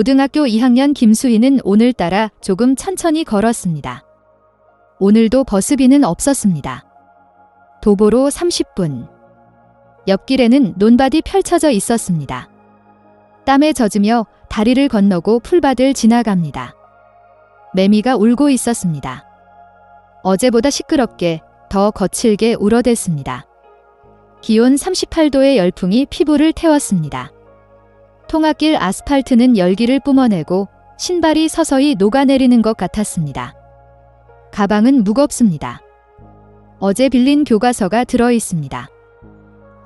고등학교 2학년 김수희는 오늘따라 조금 천천히 걸었습니다. 오늘도 버스비는 없었습니다. 도보로 30분. 옆길에는 논밭이 펼쳐져 있었습니다. 땀에 젖으며 다리를 건너고 풀밭을 지나갑니다. 매미가 울고 있었습니다. 어제보다 시끄럽게 더 거칠게 울어댔습니다. 기온 38도의 열풍이 피부를 태웠습니다. 통학길 아스팔트는 열기를 뿜어내고 신발이 서서히 녹아내리는 것 같았습니다. 가방은 무겁습니다. 어제 빌린 교과서가 들어 있습니다.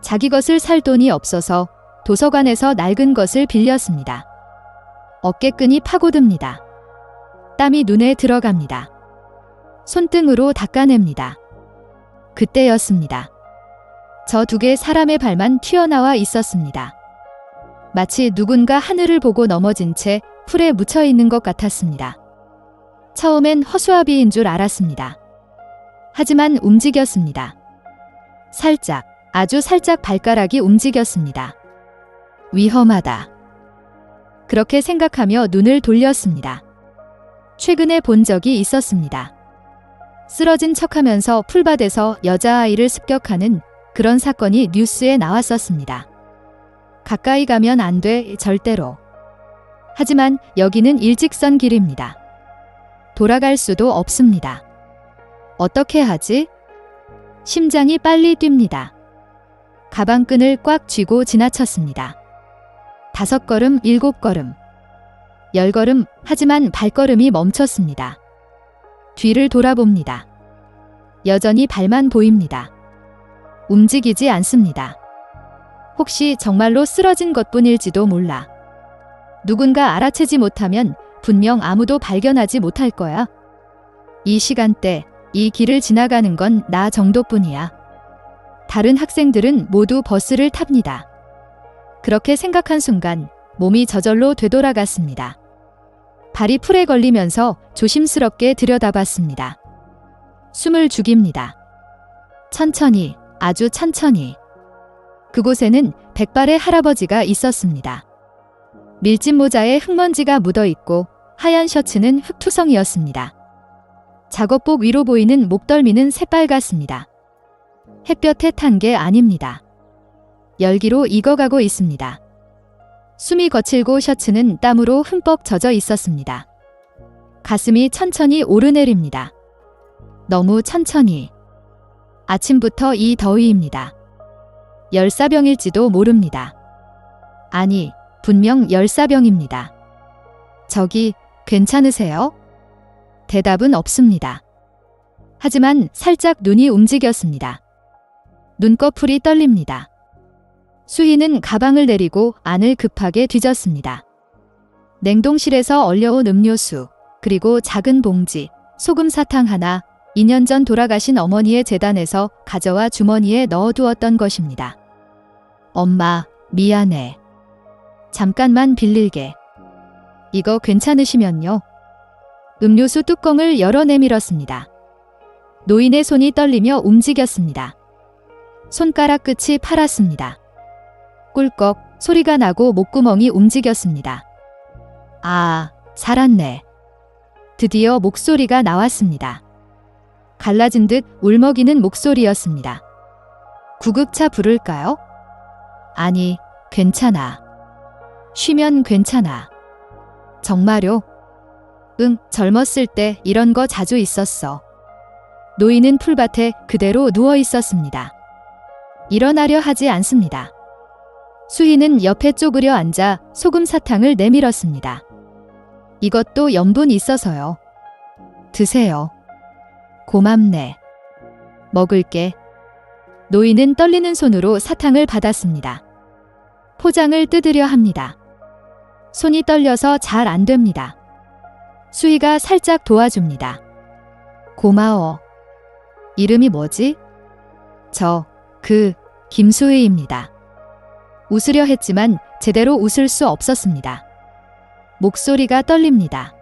자기 것을 살 돈이 없어서 도서관에서 낡은 것을 빌렸습니다. 어깨끈이 파고듭니다. 땀이 눈에 들어갑니다. 손등으로 닦아냅니다. 그때였습니다. 저 두 개 사람의 발만 튀어나와 있었습니다. 마치 누군가 하늘을 보고 넘어진 채 풀에 묻혀 있는 것 같았습니다. 처음엔 허수아비인 줄 알았습니다. 하지만 움직였습니다. 살짝, 아주 살짝 발가락이 움직였습니다. 위험하다. 그렇게 생각하며 눈을 돌렸습니다. 최근에 본 적이 있었습니다. 쓰러진 척하면서 풀밭에서 여자아이를 습격하는 그런 사건이 뉴스에 나왔었습니다. 가까이 가면 안 돼, 절대로. 하지만 여기는 일직선 길입니다. 돌아갈 수도 없습니다. 어떻게 하지? 심장이 빨리 뜁니다. 가방끈을 꽉 쥐고 지나쳤습니다. 5걸음, 7걸음, 10걸음, 하지만 발걸음이 멈췄습니다. 뒤를 돌아봅니다. 여전히 발만 보입니다. 움직이지 않습니다. 혹시 정말로 쓰러진 것뿐일지도 몰라. 누군가 알아채지 못하면 분명 아무도 발견하지 못할 거야. 이 시간대, 이 길을 지나가는 건 나 정도뿐이야. 다른 학생들은 모두 버스를 탑니다. 그렇게 생각한 순간 몸이 저절로 되돌아갔습니다. 발이 풀에 걸리면서 조심스럽게 들여다봤습니다. 숨을 죽입니다. 천천히, 아주 천천히. 그곳에는 백발의 할아버지가 있었습니다. 밀짚 모자에 흙먼지가 묻어있고 하얀 셔츠는 흙투성이었습니다. 작업복 위로 보이는 목덜미는 새빨갛습니다. 햇볕에 탄 게 아닙니다. 열기로 익어가고 있습니다. 숨이 거칠고 셔츠는 땀으로 흠뻑 젖어 있었습니다. 가슴이 천천히 오르내립니다. 너무 천천히. 아침부터 이 더위입니다. 열사병일지도 모릅니다. 아니, 분명 열사병입니다. 저기, 괜찮으세요? 대답은 없습니다. 하지만 살짝 눈이 움직였습니다. 눈꺼풀이 떨립니다. 수희는 가방을 내리고 안을 급하게 뒤졌습니다. 냉동실에서 얼려온 음료수, 그리고 작은 봉지, 소금 사탕 하나, 2년 전 돌아가신 어머니의 재단에서 가져와 주머니에 넣어두었던 것입니다. 엄마, 미안해. 잠깐만 빌릴게. 이거 괜찮으시면요. 음료수 뚜껑을 열어 내밀었습니다. 노인의 손이 떨리며 움직였습니다. 손가락 끝이 파랗습니다. 꿀꺽 소리가 나고 목구멍이 움직였습니다. 아, 살았네. 드디어 목소리가 나왔습니다. 갈라진 듯 울먹이는 목소리였습니다. 구급차 부를까요? 아니, 괜찮아. 쉬면 괜찮아. 정말요? 응, 젊었을 때 이런 거 자주 있었어. 노인은 풀밭에 그대로 누워 있었습니다. 일어나려 하지 않습니다. 수희는 옆에 쪼그려 앉아 소금 사탕을 내밀었습니다. 이것도 염분 있어서요. 드세요. 고맙네. 먹을게. 노인은 떨리는 손으로 사탕을 받았습니다. 포장을 뜯으려 합니다. 손이 떨려서 잘 안 됩니다. 수희가 살짝 도와줍니다. 고마워. 이름이 뭐지? 김수희입니다. 웃으려 했지만 제대로 웃을 수 없었습니다. 목소리가 떨립니다.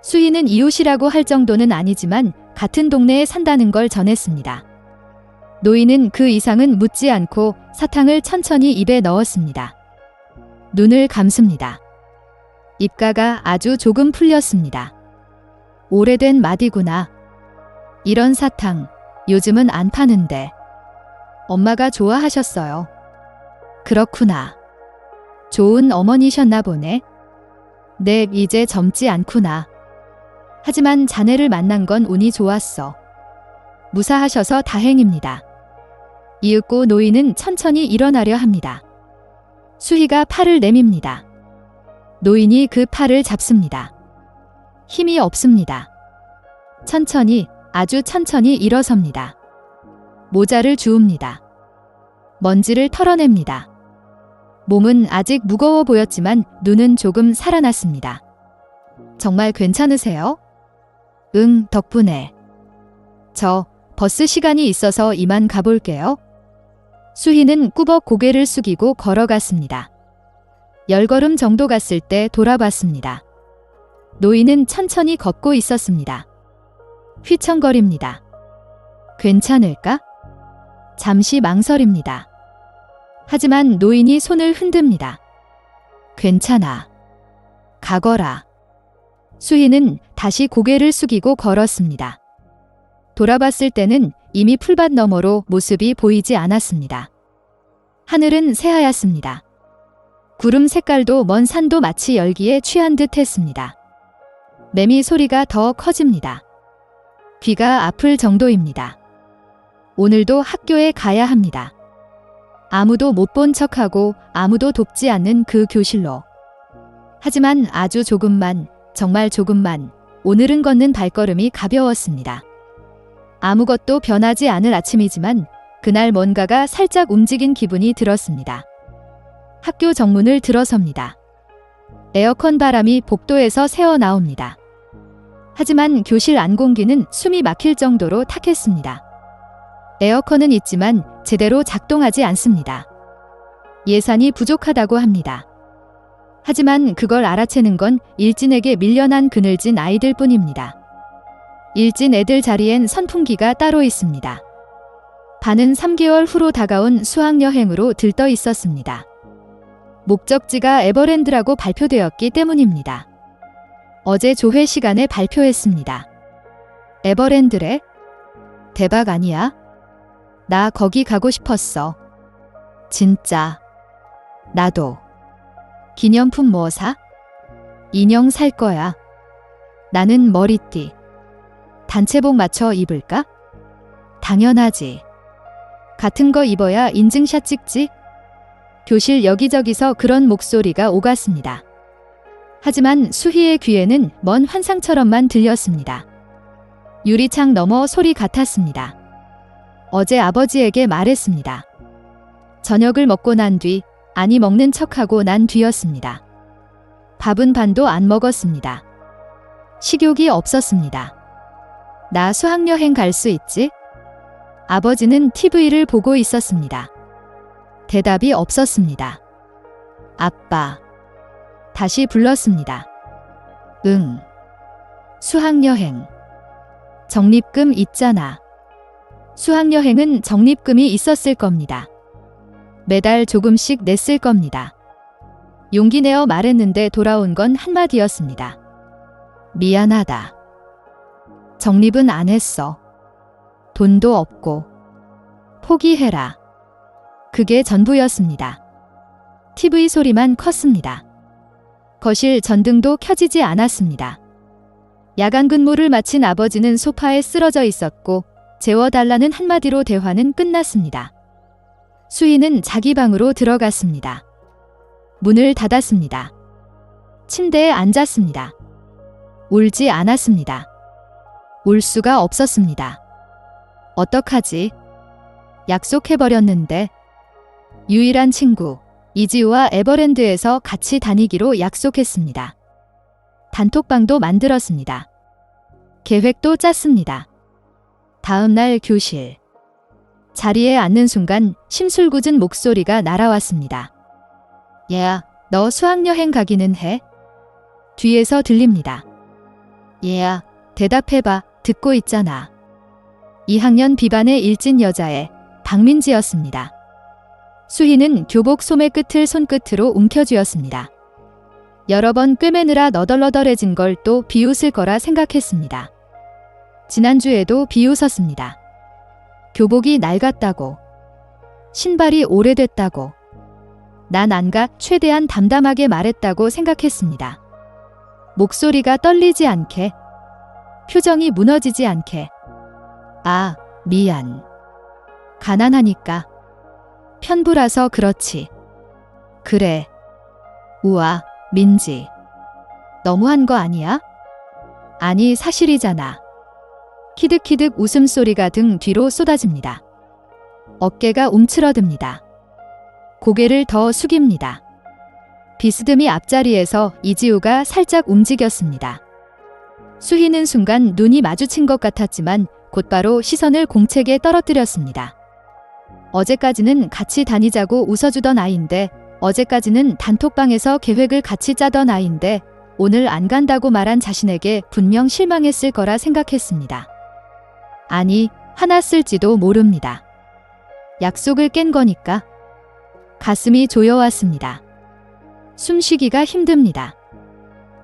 수희는 이웃이라고 할 정도는 아니지만 같은 동네에 산다는 걸 전했습니다. 노인은 그 이상은 묻지 않고 사탕을 천천히 입에 넣었습니다. 눈을 감습니다. 입가가 아주 조금 풀렸습니다. 오래된 마디구나. 이런 사탕 요즘은 안 파는데. 엄마가 좋아하셨어요. 그렇구나. 좋은 어머니셨나 보네. 네, 이제 젊지 않구나. 하지만 자네를 만난 건 운이 좋았어. 무사하셔서 다행입니다. 이윽고 노인은 천천히 일어나려 합니다. 수희가 팔을 내밉니다. 노인이 그 팔을 잡습니다. 힘이 없습니다. 천천히, 아주 천천히 일어섭니다. 모자를 주웁니다. 먼지를 털어냅니다. 몸은 아직 무거워 보였지만 눈은 조금 살아났습니다. 정말 괜찮으세요? 응, 덕분에. 저 버스 시간이 있어서 이만 가볼게요. 수희는 꾸벅 고개를 숙이고 걸어갔습니다. 10걸음 정도 갔을 때 돌아봤습니다. 노인은 천천히 걷고 있었습니다. 휘청거립니다. 괜찮을까? 잠시 망설입니다. 하지만 노인이 손을 흔듭니다. 괜찮아. 가거라. 수희는 다시 고개를 숙이고 걸었습니다. 돌아봤을 때는 이미 풀밭 너머로 모습이 보이지 않았습니다. 하늘은 새하얗습니다. 구름 색깔도 먼 산도 마치 열기에 취한 듯 했습니다. 매미 소리가 더 커집니다. 귀가 아플 정도입니다. 오늘도 학교에 가야 합니다. 아무도 못 본 척하고 아무도 돕지 않는 그 교실로. 하지만 아주 조금만, 정말 조금만 오늘은 걷는 발걸음이 가벼웠습니다. 아무것도 변하지 않을 아침이지만 그날 뭔가가 살짝 움직인 기분이 들었습니다. 학교 정문을 들어섭니다. 에어컨 바람이 복도에서 새어 나옵니다. 하지만 교실 안 공기는 숨이 막힐 정도로 탁했습니다. 에어컨은 있지만 제대로 작동하지 않습니다. 예산이 부족하다고 합니다. 하지만 그걸 알아채는 건 일진에게 밀려난 그늘진 아이들 뿐입니다. 일진 애들 자리엔 선풍기가 따로 있습니다. 반은 3개월 후로 다가온 수학여행으로 들떠 있었습니다. 목적지가 에버랜드라고 발표되었기 때문입니다. 어제 조회 시간에 발표했습니다. 에버랜드래? 대박 아니야? 나 거기 가고 싶었어. 진짜. 나도. 기념품 뭐 사? 인형 살 거야. 나는 머리띠. 단체복 맞춰 입을까? 당연하지. 같은 거 입어야 인증샷 찍지? 교실 여기저기서 그런 목소리가 오갔습니다. 하지만 수희의 귀에는 먼 환상처럼만 들렸습니다. 유리창 너머 소리 같았습니다. 어제 아버지에게 말했습니다. 저녁을 먹고 난 뒤, 아니 먹는 척하고 난 뒤였습니다. 밥은 반도 안 먹었습니다. 식욕이 없었습니다. 나 수학여행 갈 수 있지? 아버지는 TV를 보고 있었습니다. 대답이 없었습니다. 아빠. 다시 불렀습니다. 응. 수학여행. 적립금 있잖아. 수학여행은 적립금이 있었을 겁니다. 매달 조금씩 냈을 겁니다. 용기 내어 말했는데 돌아온 건 한마디였습니다. 미안하다. 적립은 안 했어. 돈도 없고. 포기해라. 그게 전부였습니다. TV 소리만 컸습니다. 거실 전등도 켜지지 않았습니다. 야간 근무를 마친 아버지는 소파에 쓰러져 있었고 재워달라는 한마디로 대화는 끝났습니다. 수희는 자기 방으로 들어갔습니다. 문을 닫았습니다. 침대에 앉았습니다. 울지 않았습니다. 울 수가 없었습니다. 어떡하지? 약속해버렸는데. 유일한 친구 이지우와 에버랜드에서 같이 다니기로 약속했습니다. 단톡방도 만들었습니다. 계획도 짰습니다. 다음 날 교실. 자리에 앉는 순간 심술궂은 목소리가 날아왔습니다. 얘야, 너 수학여행 가기는 해? 뒤에서 들립니다. 얘야, 대답해봐. 듣고 있잖아. 2학년 B반의 일진 여자애 박민지였습니다. 수희는 교복 소매 끝을 손끝으로 움켜쥐었습니다. 여러 번 꿰매느라 너덜너덜해진 걸 또 비웃을 거라 생각했습니다. 지난주에도 비웃었습니다. 교복이 낡았다고. 신발이 오래됐다고. 난 안 가 최대한 담담하게 말했다고 생각했습니다. 목소리가 떨리지 않게. 표정이 무너지지 않게. 아, 미안. 가난하니까. 편부라서 그렇지. 그래. 우와, 민지. 너무한 거 아니야? 아니, 사실이잖아. 키득키득 웃음소리가 등 뒤로 쏟아집니다. 어깨가 움츠러듭니다. 고개를 더 숙입니다. 비스듬히 앞자리에서 이지우가 살짝 움직였습니다. 수희는 순간 눈이 마주친 것 같았지만 곧바로 시선을 공책에 떨어뜨렸습니다. 어제까지는 같이 다니자고 웃어주던 아이인데, 어제까지는 단톡방에서 계획을 같이 짜던 아이인데 오늘 안 간다고 말한 자신에게 분명 실망했을 거라 생각했습니다. 아니, 화났을지도 모릅니다. 약속을 깬 거니까. 가슴이 조여왔습니다. 숨쉬기가 힘듭니다.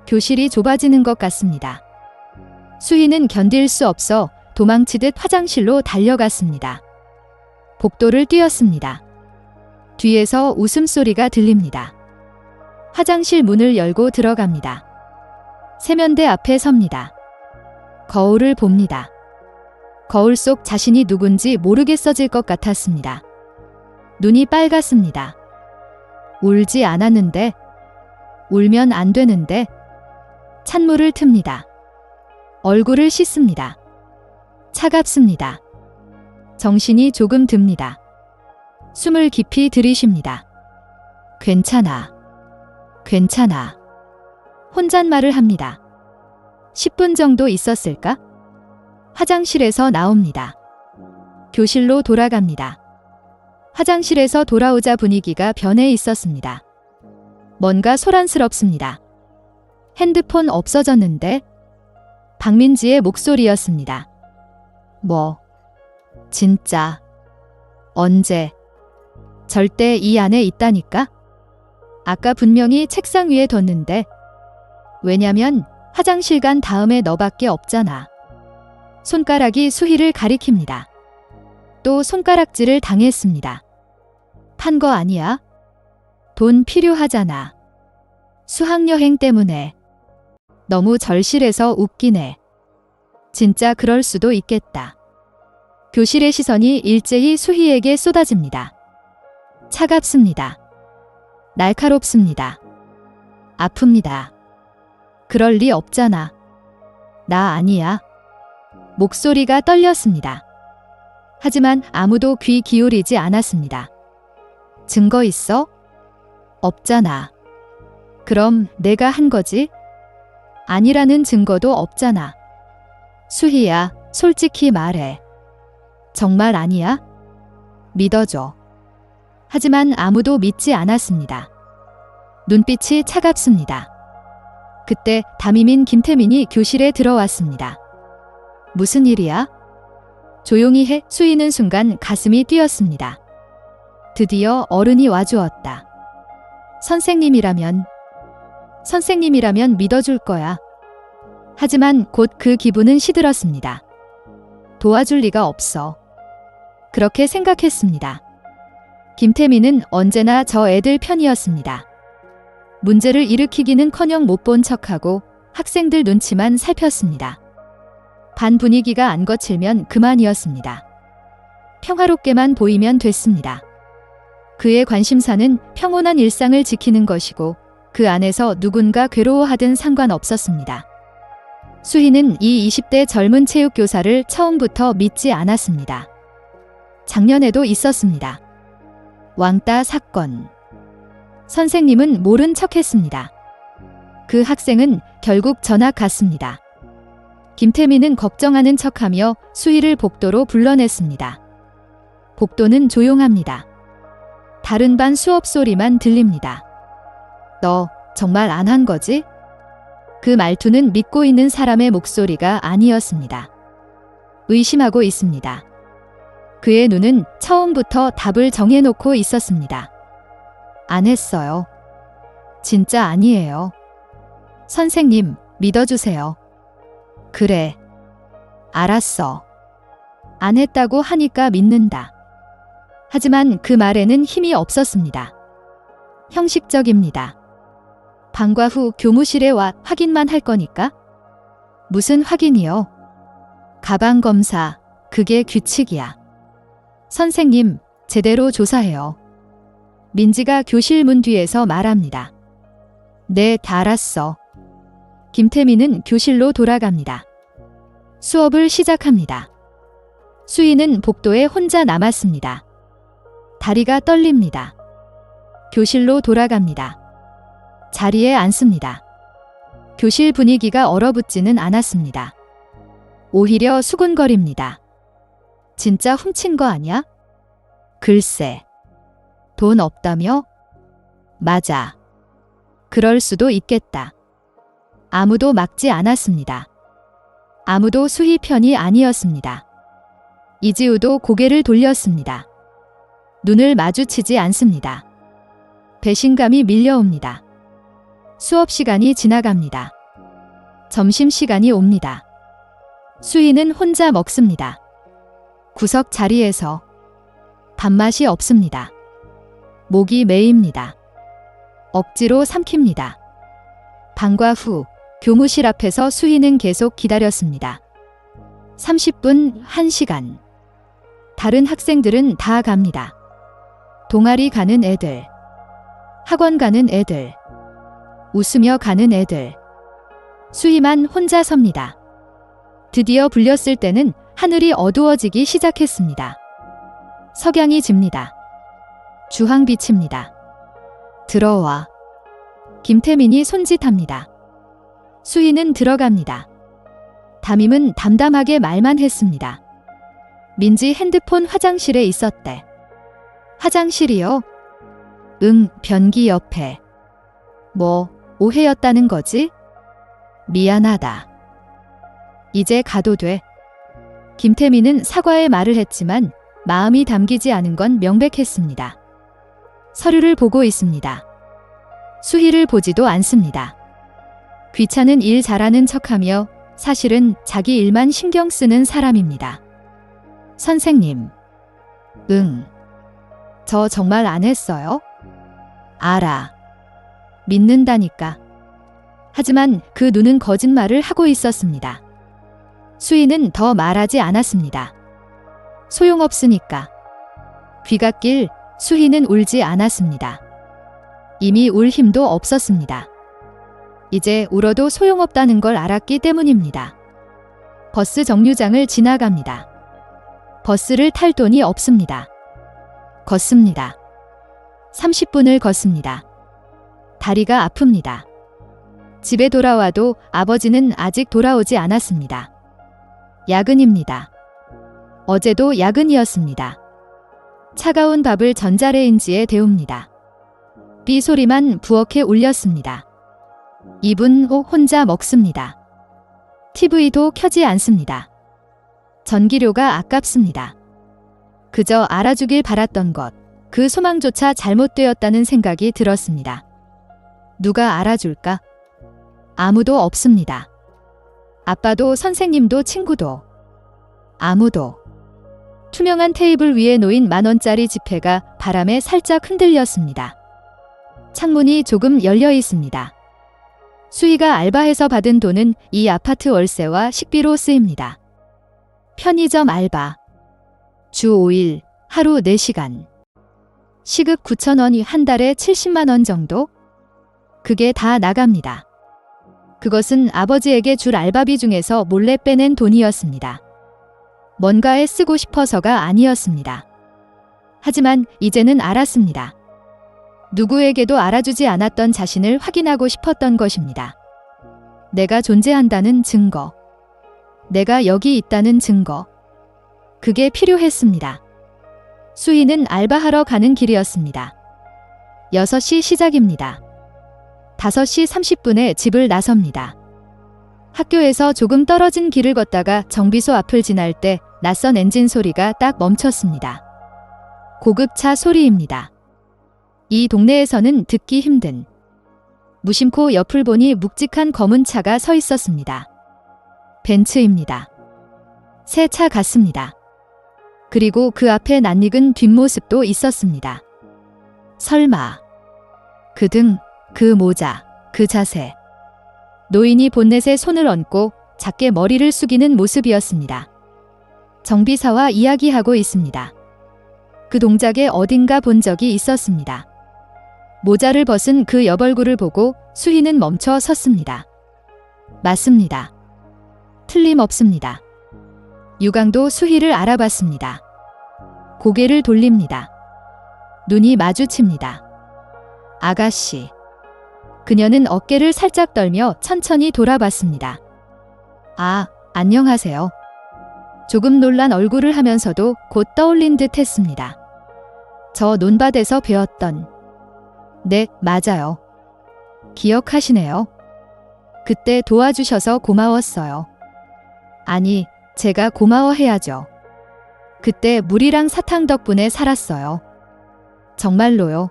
교실이 좁아지는 것 같습니다. 수희는 견딜 수 없어 도망치듯 화장실로 달려갔습니다. 복도를 뛰었습니다. 뒤에서 웃음소리가 들립니다. 화장실 문을 열고 들어갑니다. 세면대 앞에 섭니다. 거울을 봅니다. 거울 속 자신이 누군지 모르겠어질 것 같았습니다. 눈이 빨갛습니다. 울지 않았는데, 울면 안 되는데. 찬물을 틉니다. 얼굴을 씻습니다. 차갑습니다. 정신이 조금 듭니다. 숨을 깊이 들이쉽니다. 괜찮아. 괜찮아. 혼잣말을 합니다. 10분 정도 있었을까? 화장실에서 나옵니다. 교실로 돌아갑니다. 화장실에서 돌아오자 분위기가 변해 있었습니다. 뭔가 소란스럽습니다. 핸드폰 없어졌는데? 박민지의 목소리였습니다. 뭐? 진짜? 언제? 절대 이 안에 있다니까? 아까 분명히 책상 위에 뒀는데. 왜냐면 화장실 간 다음에 너밖에 없잖아. 손가락이 수희를 가리킵니다. 또 손가락질을 당했습니다. 판 거 아니야? 돈 필요하잖아. 수학여행 때문에. 너무 절실해서 웃기네. 진짜 그럴 수도 있겠다. 교실의 시선이 일제히 수희에게 쏟아집니다. 차갑습니다. 날카롭습니다. 아픕니다. 그럴 리 없잖아. 나 아니야. 목소리가 떨렸습니다. 하지만 아무도 귀 기울이지 않았습니다. 증거 있어? 없잖아. 그럼 내가 한 거지? 아니라는 증거도 없잖아. 수희야, 솔직히 말해. 정말 아니야? 믿어줘. 하지만 아무도 믿지 않았습니다. 눈빛이 차갑습니다. 그때 담임인 김태민이 교실에 들어왔습니다. 무슨 일이야? 조용히 해. 수희는 순간 가슴이 뛰었습니다. 드디어 어른이 와주었다. 선생님이라면 믿어줄 거야. 하지만 곧 그 기분은 시들었습니다. 도와줄 리가 없어. 그렇게 생각했습니다. 김태민은 언제나 저 애들 편이었습니다. 문제를 일으키기는커녕 못 본 척하고 학생들 눈치만 살폈습니다. 반 분위기가 안 거칠면 그만이었습니다. 평화롭게만 보이면 됐습니다. 그의 관심사는 평온한 일상을 지키는 것이고 그 안에서 누군가 괴로워하든 상관없었습니다. 수희는 이 20대 젊은 체육교사를 처음부터 믿지 않았습니다. 작년에도 있었습니다. 왕따 사건. 선생님은 모른 척했습니다. 그 학생은 결국 전학 갔습니다. 김태민은 걱정하는 척하며 수희를 복도로 불러냈습니다. 복도는 조용합니다. 다른 반 수업 소리만 들립니다. 너 정말 안 한 거지? 그 말투는 믿고 있는 사람의 목소리가 아니었습니다. 의심하고 있습니다. 그의 눈은 처음부터 답을 정해놓고 있었습니다. 안 했어요. 진짜 아니에요. 선생님, 믿어주세요. 그래. 알았어. 안 했다고 하니까 믿는다. 하지만 그 말에는 힘이 없었습니다. 형식적입니다. 방과 후 교무실에 와 확인만 할 거니까? 무슨 확인이요? 가방 검사, 그게 규칙이야. 선생님, 제대로 조사해요. 민지가 교실 문 뒤에서 말합니다. 네, 알았어. 김태민은 교실로 돌아갑니다. 수업을 시작합니다. 수희는 복도에 혼자 남았습니다. 다리가 떨립니다. 교실로 돌아갑니다. 자리에 앉습니다. 교실 분위기가 얼어붙지는 않았습니다. 오히려 수군거립니다. 진짜 훔친 거 아니야? 글쎄. 돈 없다며? 맞아. 그럴 수도 있겠다. 아무도 막지 않았습니다. 아무도 수희 편이 아니었습니다. 이지우도 고개를 돌렸습니다. 눈을 마주치지 않습니다. 배신감이 밀려옵니다. 수업 시간이 지나갑니다. 점심시간이 옵니다. 수희는 혼자 먹습니다. 구석 자리에서 밥맛이 없습니다. 목이 메입니다. 억지로 삼킵니다. 방과 후 교무실 앞에서 수희는 계속 기다렸습니다. 30분, 1시간. 다른 학생들은 다 갑니다. 동아리 가는 애들, 학원 가는 애들, 웃으며 가는 애들. 수희만 혼자 섭니다. 드디어 불렸을 때는 하늘이 어두워지기 시작했습니다. 석양이 집니다. 주황빛입니다. 들어와. 김태민이 손짓합니다. 수희는 들어갑니다. 담임은 담담하게 말만 했습니다. 민지 핸드폰 화장실에 있었대. 화장실이요? 응, 변기 옆에. 뭐, 오해였다는 거지? 미안하다. 이제 가도 돼. 김태민은 사과의 말을 했지만 마음이 담기지 않은 건 명백했습니다. 서류를 보고 있습니다. 수희를 보지도 않습니다. 귀찮은 일 잘하는 척하며 사실은 자기 일만 신경 쓰는 사람입니다. 선생님. 응. 저 정말 안 했어요? 알아. 믿는다니까. 하지만 그 눈은 거짓말을 하고 있었습니다. 수희는 더 말하지 않았습니다. 소용없으니까. 귀가 낄 수희는 울지 않았습니다. 이미 울 힘도 없었습니다. 이제 울어도 소용없다는 걸 알았기 때문입니다. 버스 정류장을 지나갑니다. 버스를 탈 돈이 없습니다. 걷습니다. 30분을 걷습니다. 다리가 아픕니다. 집에 돌아와도 아버지는 아직 돌아오지 않았습니다. 야근입니다. 어제도 야근이었습니다. 차가운 밥을 전자레인지에 데웁니다. 삐 소리만 부엌에 울렸습니다. 입은 혼자 먹습니다. TV도 켜지 않습니다. 전기료가 아깝습니다. 그저 알아주길 바랐던 것, 그 소망조차 잘못되었다는 생각이 들었습니다. 누가 알아줄까? 아무도 없습니다. 아빠도 선생님도 친구도 아무도. 투명한 테이블 위에 놓인 10,000원짜리 지폐가 바람에 살짝 흔들렸습니다. 창문이 조금 열려 있습니다. 수희가 알바해서 받은 돈은 이 아파트 월세와 식비로 쓰입니다. 편의점 알바. 주 5일, 하루 4시간. 시급 9,000원이 한 달에 70만 원 정도? 그게 다 나갑니다. 그것은 아버지에게 줄 알바비 중에서 몰래 빼낸 돈이었습니다. 뭔가에 쓰고 싶어서가 아니었습니다. 하지만 이제는 알았습니다. 누구에게도 알아주지 않았던 자신을 확인하고 싶었던 것입니다. 내가 존재한다는 증거. 내가 여기 있다는 증거. 그게 필요했습니다. 수희는 알바하러 가는 길이었습니다. 6시 시작입니다. 5시 30분에 집을 나섭니다. 학교에서 조금 떨어진 길을 걷다가 정비소 앞을 지날 때 낯선 엔진 소리가 딱 멈췄습니다. 고급차 소리입니다. 이 동네에서는 듣기 힘든 무심코 옆을 보니 묵직한 검은 차가 서 있었습니다. 벤츠입니다. 새 차 같습니다. 그리고 그 앞에 낯익은 뒷모습도 있었습니다. 설마 그 등, 그 모자, 그 자세. 노인이 본넷에 손을 얹고 작게 머리를 숙이는 모습이었습니다. 정비사와 이야기하고 있습니다. 그 동작에 어딘가 본 적이 있었습니다. 모자를 벗은 그 옆얼굴을 보고 수희는 멈춰 섰습니다. 맞습니다. 틀림없습니다. 유광도 수희를 알아봤습니다. 고개를 돌립니다. 눈이 마주칩니다. 아가씨. 그녀는 어깨를 살짝 떨며 천천히 돌아봤습니다. 아, 안녕하세요. 조금 놀란 얼굴을 하면서도 곧 떠올린 듯 했습니다. 저 논밭에서 배웠던. 네, 맞아요. 기억하시네요. 그때 도와주셔서 고마웠어요. 아니, 제가 고마워해야죠. 그때 물이랑 사탕 덕분에 살았어요. 정말로요.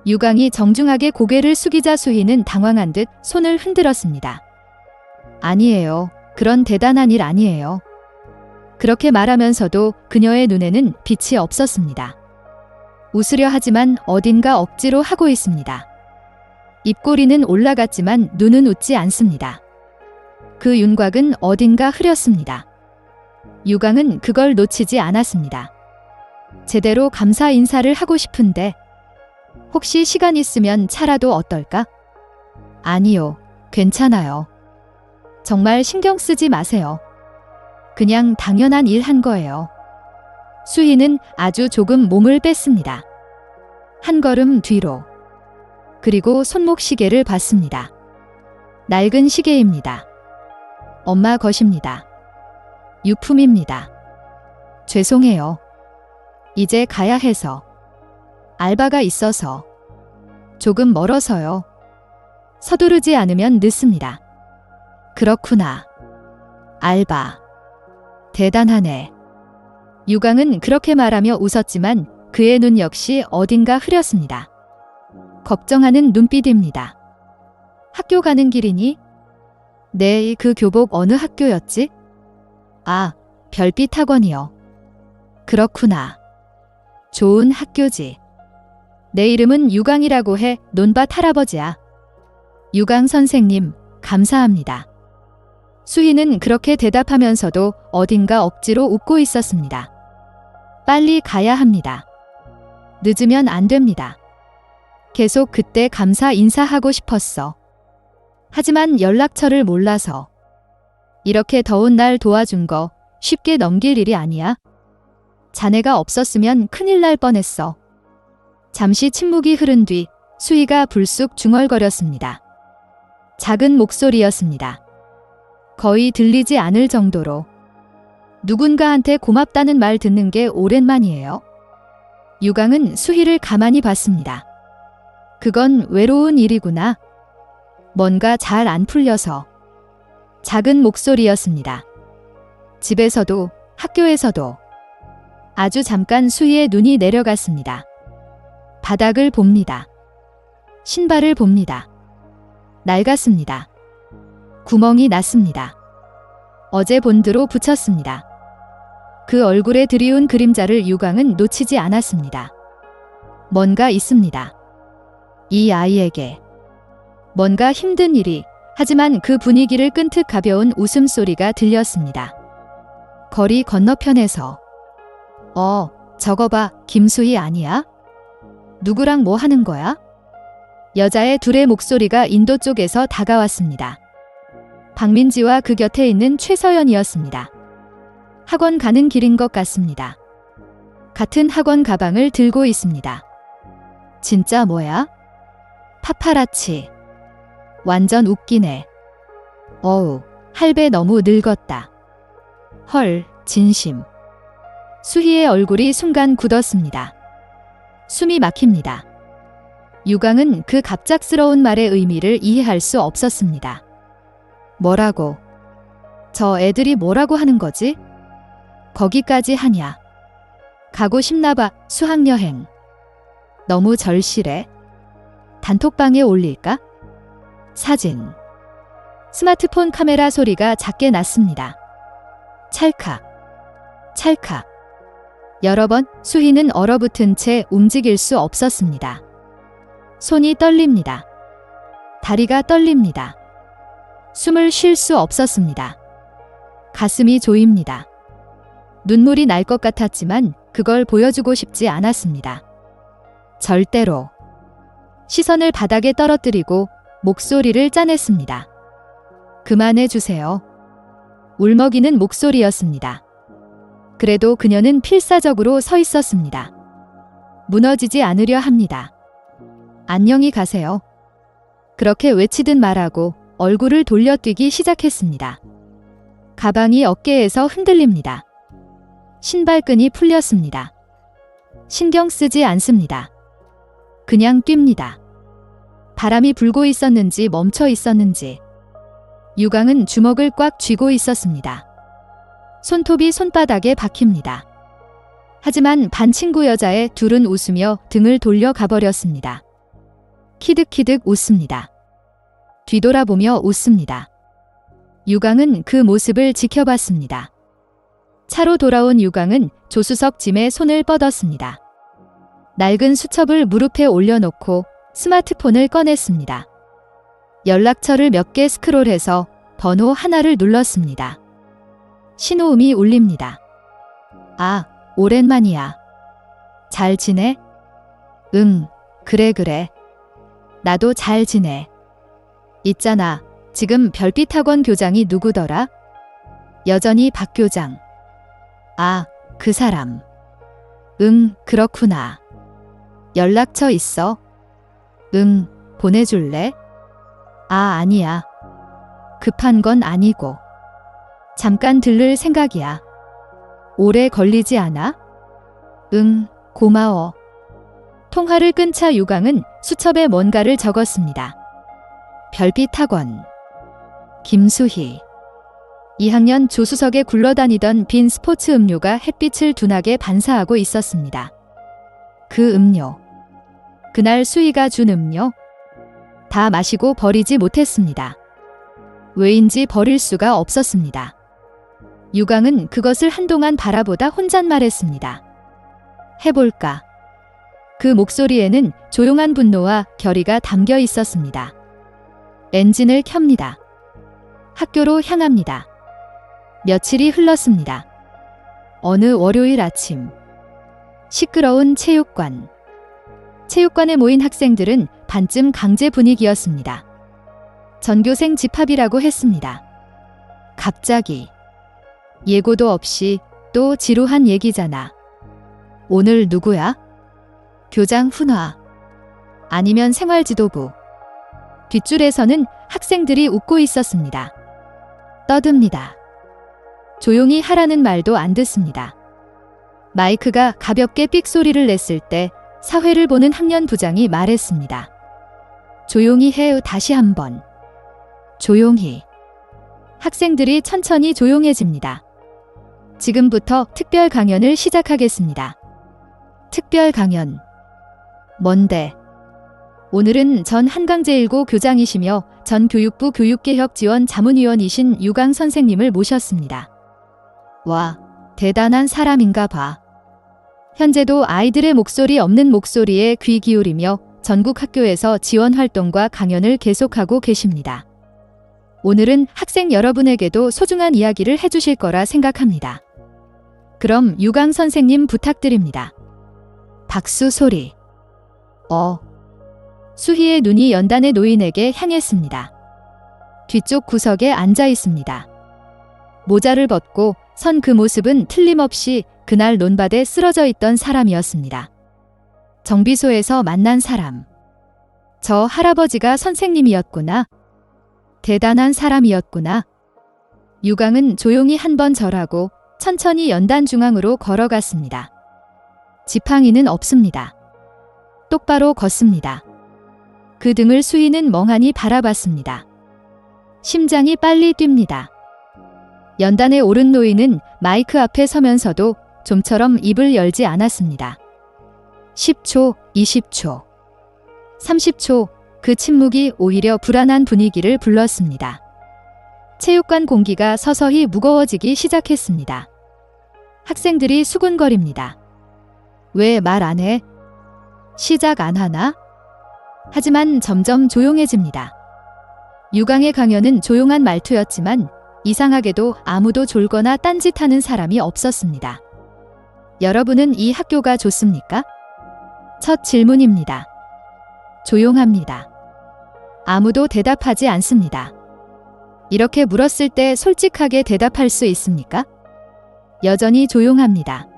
유광이 정중하게 고개를 숙이자 수희는 당황한 듯 손을 흔들었습니다. 아니에요. 그런 대단한 일 아니에요. 그렇게 말하면서도 그녀의 눈에는 빛이 없었습니다. 웃으려 하지만 어딘가 억지로 하고 있습니다. 입꼬리는 올라갔지만 눈은 웃지 않습니다. 그 윤곽은 어딘가 흐렸습니다. 유광은 그걸 놓치지 않았습니다. 제대로 감사 인사를 하고 싶은데 혹시 시간 있으면 차라도 어떨까? 아니요, 괜찮아요. 정말 신경 쓰지 마세요. 그냥 당연한 일 한 거예요. 수희는 아주 조금 몸을 뺐습니다. 한 걸음 뒤로. 그리고 손목 시계를 봤습니다. 낡은 시계입니다. 엄마 것입니다. 유품입니다. 죄송해요. 이제 가야 해서. 알바가 있어서. 조금 멀어서요. 서두르지 않으면 늦습니다. 그렇구나. 알바. 대단하네. 유광은 그렇게 말하며 웃었지만 그의 눈 역시 어딘가 흐렸습니다. 걱정하는 눈빛입니다. 학교 가는 길이니? 네, 그 교복 어느 학교였지? 아, 별빛 학원이요. 그렇구나. 좋은 학교지. 내 이름은 유광이라고 해. 논밭 할아버지야. 유광 선생님, 감사합니다. 수희는 그렇게 대답하면서도 어딘가 억지로 웃고 있었습니다. 빨리 가야 합니다. 늦으면 안 됩니다. 계속 그때 감사 인사하고 싶었어. 하지만 연락처를 몰라서. 이렇게 더운 날 도와준 거 쉽게 넘길 일이 아니야. 자네가 없었으면 큰일 날 뻔했어. 잠시 침묵이 흐른 뒤 수희가 불쑥 중얼거렸습니다. 작은 목소리였습니다. 거의 들리지 않을 정도로. 누군가한테 고맙다는 말 듣는 게 오랜만이에요. 유광은 수희를 가만히 봤습니다. 그건 외로운 일이구나. 뭔가 잘 안 풀려서. 작은 목소리였습니다. 집에서도 학교에서도. 아주 잠깐 수희의 눈이 내려갔습니다. 바닥을 봅니다. 신발을 봅니다. 낡았습니다. 구멍이 났습니다. 어제 본드로 붙였습니다. 그 얼굴에 드리운 그림자를 유광은 놓치지 않았습니다. 뭔가 있습니다. 이 아이에게. 뭔가 힘든 일이. 하지만 그 분위기를 끈듯 가벼운 웃음소리가 들렸습니다. 거리 건너편에서. 저거 봐, 김수희 아니야? 누구랑 뭐 하는 거야? 여자의 둘의 목소리가 인도 쪽에서 다가왔습니다. 박민지와 그 곁에 있는 최서연이었습니다. 학원 가는 길인 것 같습니다. 같은 학원 가방을 들고 있습니다. 진짜 뭐야? 파파라치. 완전 웃기네. 어우, 할배 너무 늙었다. 헐, 진심. 수희의 얼굴이 순간 굳었습니다. 숨이 막힙니다. 유광은 그 갑작스러운 말의 의미를 이해할 수 없었습니다. 뭐라고? 저 애들이 뭐라고 하는 거지? 거기까지 하냐? 가고 싶나봐. 수학여행. 너무 절실해. 단톡방에 올릴까? 사진. 스마트폰 카메라 소리가 작게 났습니다. 찰칵, 찰칵. 여러 번 수희는 얼어붙은 채 움직일 수 없었습니다. 손이 떨립니다. 다리가 떨립니다. 숨을 쉴 수 없었습니다. 가슴이 조입니다. 눈물이 날 것 같았지만 그걸 보여주고 싶지 않았습니다. 절대로. 시선을 바닥에 떨어뜨리고 목소리를 짜냈습니다. 그만해 주세요. 울먹이는 목소리였습니다. 그래도 그녀는 필사적으로 서 있었습니다. 무너지지 않으려 합니다. 안녕히 가세요. 그렇게 외치듯 말하고 얼굴을 돌려뛰기 시작했습니다. 가방이 어깨에서 흔들립니다. 신발끈이 풀렸습니다. 신경 쓰지 않습니다. 그냥 뜁니다. 바람이 불고 있었는지 멈춰 있었는지. 유광은 주먹을 꽉 쥐고 있었습니다. 손톱이 손바닥에 박힙니다. 하지만 반 친구 여자의 둘은 웃으며 등을 돌려 가버렸습니다. 키득키득 웃습니다. 뒤돌아보며 웃습니다. 유광은 그 모습을 지켜봤습니다. 차로 돌아온 유광은 조수석 짐에 손을 뻗었습니다. 낡은 수첩을 무릎에 올려놓고 스마트폰을 꺼냈습니다. 연락처를 몇 개 스크롤해서 번호 하나를 눌렀습니다. 신호음이 울립니다. 아, 오랜만이야. 잘 지내? 응, 그래. 나도 잘 지내. 있잖아, 지금 별빛학원 교장이 누구더라? 여전히 박 교장. 아, 그 사람. 응, 그렇구나. 연락처 있어? 응, 보내줄래? 아, 아니야. 급한 건 아니고. 잠깐 들를 생각이야. 오래 걸리지 않아? 응, 고마워. 통화를 끈 차 유광은 수첩에 뭔가를 적었습니다. 별빛학원. 김수희. 2학년 조수석에 굴러다니던 빈 스포츠 음료가 햇빛을 둔하게 반사하고 있었습니다. 그 음료. 그날 수희가 준 음료. 다 마시고 버리지 못했습니다. 왜인지 버릴 수가 없었습니다. 유광은 그것을 한동안 바라보다 혼잣말했습니다. 해볼까. 그 목소리에는 조용한 분노와 결의가 담겨 있었습니다. 엔진을 켭니다. 학교로 향합니다. 며칠이 흘렀습니다. 어느 월요일 아침. 시끄러운 체육관. 체육관에 모인 학생들은 반쯤 강제 분위기였습니다. 전교생 집합이라고 했습니다. 갑자기. 예고도 없이 또 지루한 얘기잖아. 오늘 누구야? 교장 훈화. 아니면 생활지도부. 뒷줄에서는 학생들이 웃고 있었습니다. 떠듭니다. 조용히 하라는 말도 안 듣습니다. 마이크가 가볍게 삑 소리를 냈을 때 사회를 보는 학년 부장이 말했습니다. 조용히 해. 다시 한번. 조용히. 학생들이 천천히 조용해집니다. 지금부터 특별 강연을 시작하겠습니다. 특별 강연. 뭔데? 오늘은 전 한강제일고 교장이시며 전 교육부 교육개혁지원 자문위원이신 유광 선생님을 모셨습니다. 와, 대단한 사람인가 봐. 현재도 아이들의 목소리 없는 목소리에 귀 기울이며 전국 학교에서 지원 활동과 강연을 계속하고 계십니다. 오늘은 학생 여러분에게도 소중한 이야기를 해주실 거라 생각합니다. 그럼 유광 선생님 부탁드립니다. 박수 소리. 수희의 눈이 연단의 노인에게 향했습니다. 뒤쪽 구석에 앉아 있습니다. 모자를 벗고 선 그 모습은 틀림없이 그날 논밭에 쓰러져 있던 사람이었습니다. 정비소에서 만난 사람. 저 할아버지가 선생님이었구나. 대단한 사람이었구나. 유광은 조용히 한 번 절하고 천천히 연단 중앙으로 걸어갔습니다. 지팡이는 없습니다. 똑바로 걷습니다. 그 등을 수희는 멍하니 바라봤습니다. 심장이 빨리 뜁니다. 연단에 오른 노인은 마이크 앞에 서면서도 좀처럼 입을 열지 않았습니다. 10초, 20초, 30초, 그 침묵이 오히려 불안한 분위기를 불렀습니다. 체육관 공기가 서서히 무거워지기 시작했습니다. 학생들이 수군거립니다. 왜 말 안 해? 시작 안 하나? 하지만 점점 조용해집니다. 유강의 강연은 조용한 말투였지만 이상하게도 아무도 졸거나 딴짓하는 사람이 없었습니다. 여러분은 이 학교가 좋습니까? 첫 질문입니다. 조용합니다. 아무도 대답하지 않습니다. 이렇게 물었을 때 솔직하게 대답할 수 있습니까? 여전히 조용합니다.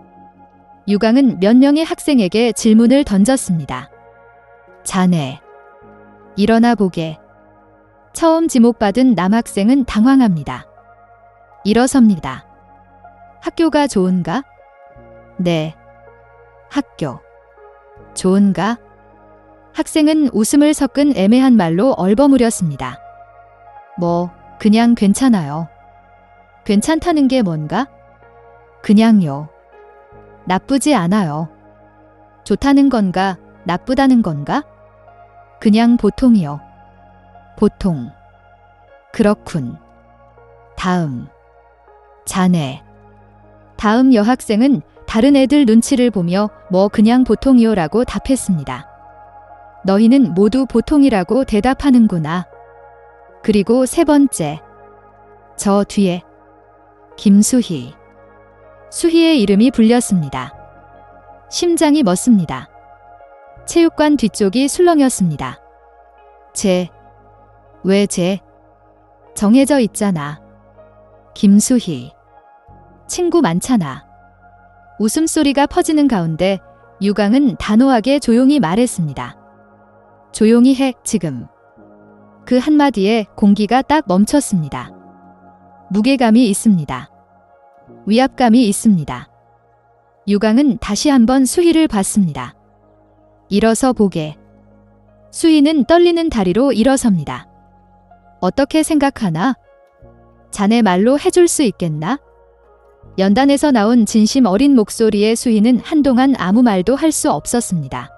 유강은 몇 명의 학생에게 질문을 던졌습니다. 자네, 일어나 보게. 처음 지목받은 남학생은 당황합니다. 일어섭니다. 학교가 좋은가? 네. 학교. 좋은가? 학생은 웃음을 섞은 애매한 말로 얼버무렸습니다. 그냥 괜찮아요. 괜찮다는 게 뭔가? 그냥요. 나쁘지 않아요. 좋다는 건가, 나쁘다는 건가? 그냥 보통이요. 보통. 그렇군. 다음. 자네. 다음 여학생은 다른 애들 눈치를 보며 그냥 보통이요 라고 답했습니다. 너희는 모두 보통이라고 대답하는구나. 그리고 세 번째. 저 뒤에. 김수희. 수희의 이름이 불렸습니다. 심장이 멎습니다. 체육관 뒤쪽이 술렁였습니다. 왜 쟤? 정해져 있잖아. 김수희. 친구 많잖아. 웃음소리가 퍼지는 가운데 유강은 단호하게 조용히 말했습니다. 조용히 해, 지금. 그 한마디에 공기가 딱 멈췄습니다. 무게감이 있습니다. 위압감이 있습니다. 유강은 다시 한번 수희를 봤습니다. 일어서 보게. 수희는 떨리는 다리로 일어섭니다. 어떻게 생각하나? 자네 말로 해줄 수 있겠나? 연단에서 나온 진심 어린 목소리의 수희는 한동안 아무 말도 할 수 없었습니다.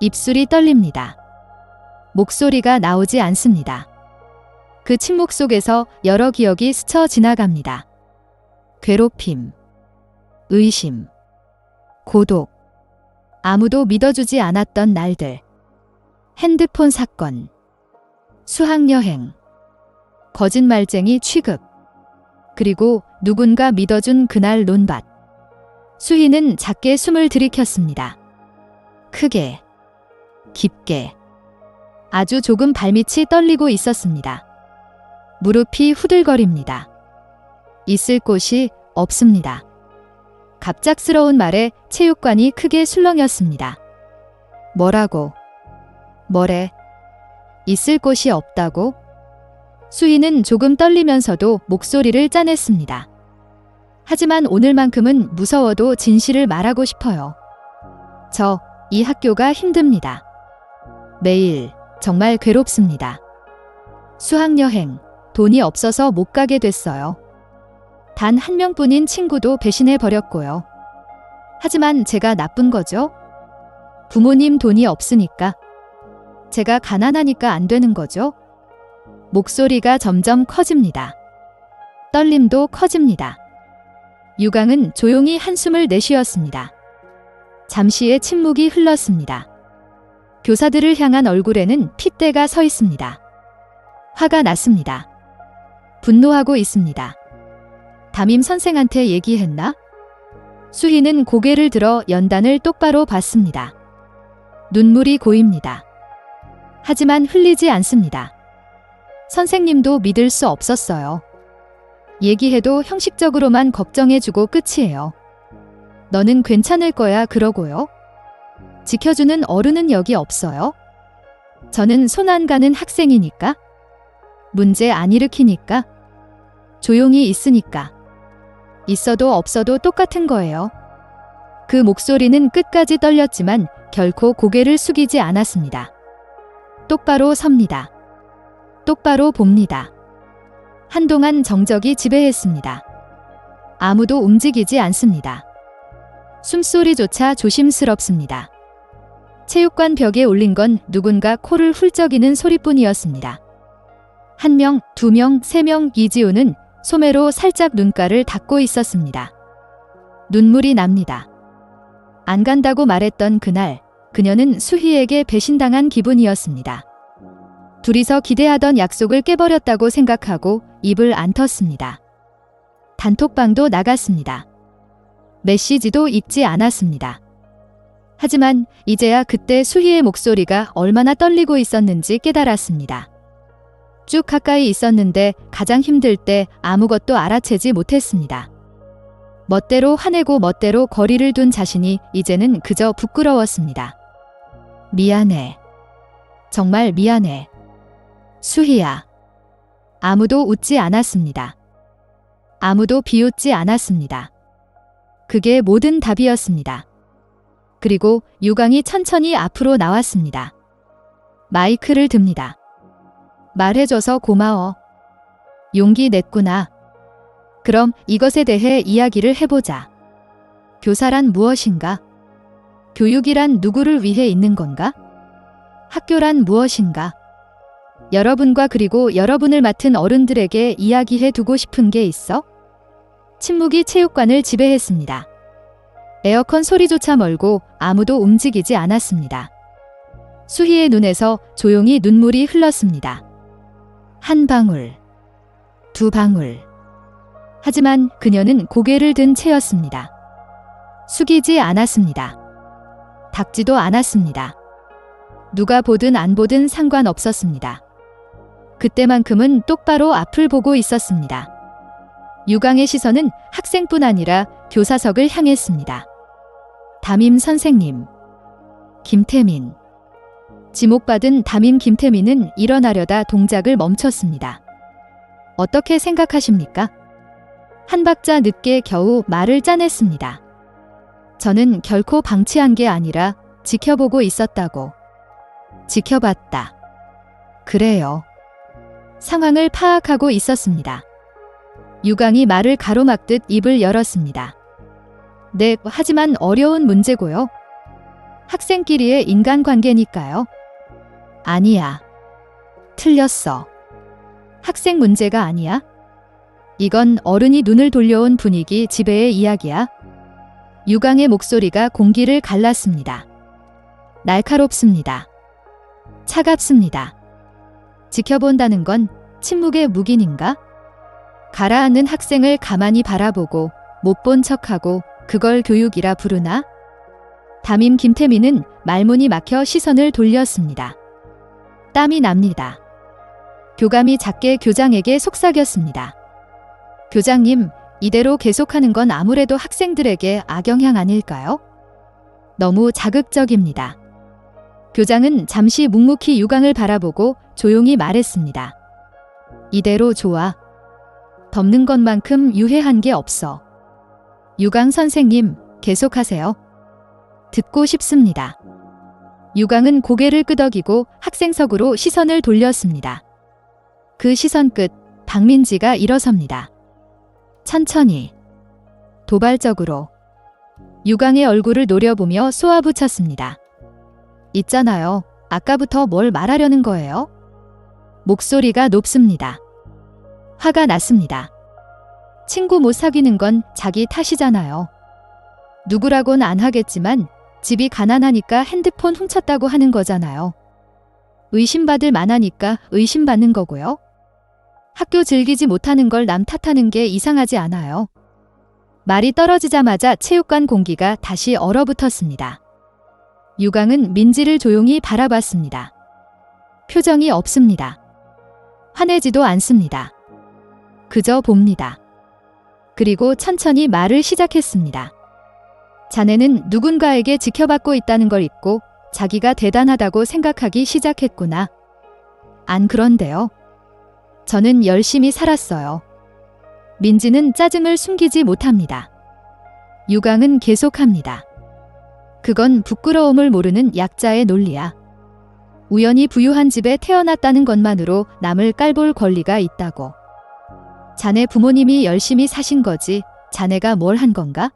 입술이 떨립니다. 목소리가 나오지 않습니다. 그 침묵 속에서 여러 기억이 스쳐 지나갑니다. 괴롭힘, 의심, 고독, 아무도 믿어주지 않았던 날들, 핸드폰 사건, 수학여행, 거짓말쟁이 취급, 그리고 누군가 믿어준 그날 논밭. 수희는 작게 숨을 들이켰습니다. 크게, 깊게, 아주 조금 발밑이 떨리고 있었습니다. 무릎이 후들거립니다. 있을 곳이 없습니다. 갑작스러운 말에 체육관이 크게 술렁였습니다. 뭐라고? 뭐래? 있을 곳이 없다고? 수희는 조금 떨리면서도 목소리를 짜냈습니다. 하지만 오늘만큼은 무서워도 진실을 말하고 싶어요. 이 학교가 힘듭니다. 매일 정말 괴롭습니다. 수학여행, 돈이 없어서 못 가게 됐어요. 단 한 명뿐인 친구도 배신해 버렸고요. 하지만 제가 나쁜 거죠? 부모님 돈이 없으니까. 제가 가난하니까 안 되는 거죠? 목소리가 점점 커집니다. 떨림도 커집니다. 유강은 조용히 한숨을 내쉬었습니다. 잠시의 침묵이 흘렀습니다. 교사들을 향한 얼굴에는 핏대가 서 있습니다. 화가 났습니다. 분노하고 있습니다. 담임 선생한테 얘기했나? 수희는 고개를 들어 연단을 똑바로 봤습니다. 눈물이 고입니다. 하지만 흘리지 않습니다. 선생님도 믿을 수 없었어요. 얘기해도 형식적으로만 걱정해주고 끝이에요. 너는 괜찮을 거야 그러고요. 지켜주는 어른은 여기 없어요. 저는 손 안 가는 학생이니까. 문제 안 일으키니까. 조용히 있으니까. 있어도 없어도 똑같은 거예요. 그 목소리는 끝까지 떨렸지만 결코 고개를 숙이지 않았습니다. 똑바로 섭니다. 똑바로 봅니다. 한동안 정적이 지배했습니다. 아무도 움직이지 않습니다. 숨소리조차 조심스럽습니다. 체육관 벽에 올린 건 누군가 코를 훌쩍이는 소리뿐이었습니다. 1명, 2명, 3명. 이지우는 소매로 살짝 눈가를 닦고 있었습니다. 눈물이 납니다. 안 간다고 말했던 그날, 그녀는 수희에게 배신당한 기분이었습니다. 둘이서 기대하던 약속을 깨버렸다고 생각하고 입을 안 텄습니다. 단톡방도 나갔습니다. 메시지도 읽지 않았습니다. 하지만 이제야 그때 수희의 목소리가 얼마나 떨리고 있었는지 깨달았습니다. 쭉 가까이 있었는데 가장 힘들 때 아무것도 알아채지 못했습니다. 멋대로 화내고 멋대로 거리를 둔 자신이 이제는 그저 부끄러웠습니다. 미안해. 정말 미안해. 수희야. 아무도 웃지 않았습니다. 아무도 비웃지 않았습니다. 그게 모든 답이었습니다. 그리고 유광이 천천히 앞으로 나왔습니다. 마이크를 듭니다. 말해줘서 고마워. 용기 냈구나. 그럼 이것에 대해 이야기를 해보자. 교사란 무엇인가? 교육이란 누구를 위해 있는 건가? 학교란 무엇인가? 여러분과 그리고 여러분을 맡은 어른들에게 이야기해 두고 싶은 게 있어? 침묵이 체육관을 지배했습니다. 에어컨 소리조차 멀고 아무도 움직이지 않았습니다. 수희의 눈에서 조용히 눈물이 흘렀습니다. 한 방울, 두 방울. 하지만 그녀는 고개를 든 채였습니다. 숙이지 않았습니다. 닦지도 않았습니다. 누가 보든 안 보든 상관없었습니다. 그때만큼은 똑바로 앞을 보고 있었습니다. 유광의 시선은 학생뿐 아니라 교사석을 향했습니다. 담임 선생님. 김태민. 지목받은 담임 김태민은 일어나려다 동작을 멈췄습니다. 어떻게 생각하십니까? 한 박자 늦게 겨우 말을 짜냈습니다. 저는 결코 방치한 게 아니라 지켜보고 있었다고. 지켜봤다. 그래요. 상황을 파악하고 있었습니다. 유광이 말을 가로막듯 입을 열었습니다. 네, 하지만 어려운 문제고요. 학생끼리의 인간관계니까요. 아니야. 틀렸어. 학생 문제가 아니야. 이건 어른이 눈을 돌려온 분위기 지배의 이야기야. 유광의 목소리가 공기를 갈랐습니다. 날카롭습니다. 차갑습니다. 지켜본다는 건 침묵의 묵인인가? 가라앉는 학생을 가만히 바라보고 못 본 척하고 그걸 교육이라 부르나? 담임 김태민은 말문이 막혀 시선을 돌렸습니다. 땀이 납니다. 교감이 작게 교장에게 속삭였습니다. 교장님, 이대로 계속하는 건 아무래도 학생들에게 악영향 아닐까요? 너무 자극적입니다. 교장은 잠시 묵묵히 유광을 바라보고 조용히 말했습니다. 이대로 좋아. 덮는 것만큼 유해한 게 없어. 유광 선생님, 계속하세요. 듣고 싶습니다. 유광은 고개를 끄덕이고 학생석으로 시선을 돌렸습니다. 그 시선 끝, 박민지가 일어섭니다. 천천히, 도발적으로. 유광의 얼굴을 노려보며 쏘아붙였습니다. 있잖아요. 아까부터 뭘 말하려는 거예요? 목소리가 높습니다. 화가 났습니다. 친구 못 사귀는 건 자기 탓이잖아요. 누구라곤 안 하겠지만 집이 가난하니까 핸드폰 훔쳤다고 하는 거잖아요. 의심받을 만하니까 의심받는 거고요. 학교 즐기지 못하는 걸 남 탓하는 게 이상하지 않아요. 말이 떨어지자마자 체육관 공기가 다시 얼어붙었습니다. 유광은 민지를 조용히 바라봤습니다. 표정이 없습니다. 화내지도 않습니다. 그저 봅니다. 그리고 천천히 말을 시작했습니다. 자네는 누군가에게 지켜받고 있다는 걸 잊고 자기가 대단하다고 생각하기 시작했구나. 안 그런데요. 저는 열심히 살았어요. 민지는 짜증을 숨기지 못합니다. 유광은 계속합니다. 그건 부끄러움을 모르는 약자의 논리야. 우연히 부유한 집에 태어났다는 것만으로 남을 깔볼 권리가 있다고. 자네 부모님이 열심히 사신 거지 자네가 뭘 한 건가?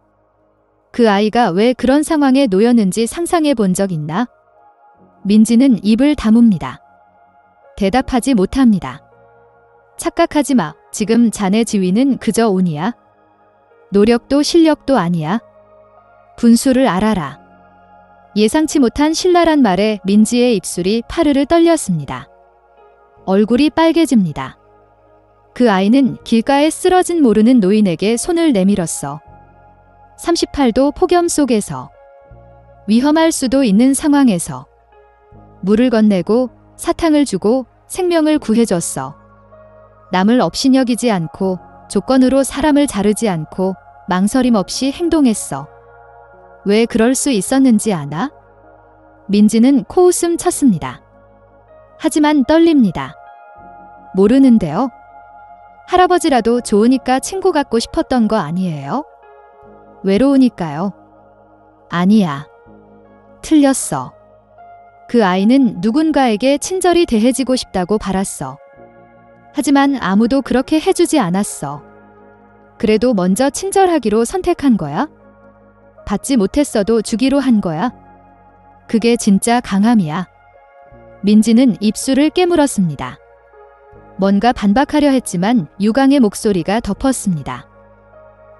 그 아이가 왜 그런 상황에 놓였는지 상상해 본 적 있나? 민지는 입을 다뭅니다. 대답하지 못합니다. 착각하지 마. 지금 자네 지위는 그저 운이야. 노력도 실력도 아니야. 분수를 알아라. 예상치 못한 신랄한 말에 민지의 입술이 파르르 떨렸습니다. 얼굴이 빨개집니다. 그 아이는 길가에 쓰러진 모르는 노인에게 손을 내밀었어. 38도 폭염 속에서, 위험할 수도 있는 상황에서 물을 건네고 사탕을 주고 생명을 구해줬어. 남을 업신여기지 않고 조건으로 사람을 자르지 않고 망설임 없이 행동했어. 왜 그럴 수 있었는지 아나? 민지는 코웃음 쳤습니다. 하지만 떨립니다. 모르는데요. 할아버지라도 좋으니까 친구 갖고 싶었던 거 아니에요? 외로우니까요. 아니야. 틀렸어. 그 아이는 누군가에게 친절히 대해지고 싶다고 바랐어. 하지만 아무도 그렇게 해주지 않았어. 그래도 먼저 친절하기로 선택한 거야? 받지 못했어도 주기로 한 거야? 그게 진짜 강함이야. 민지는 입술을 깨물었습니다. 뭔가 반박하려 했지만 유강의 목소리가 덮었습니다.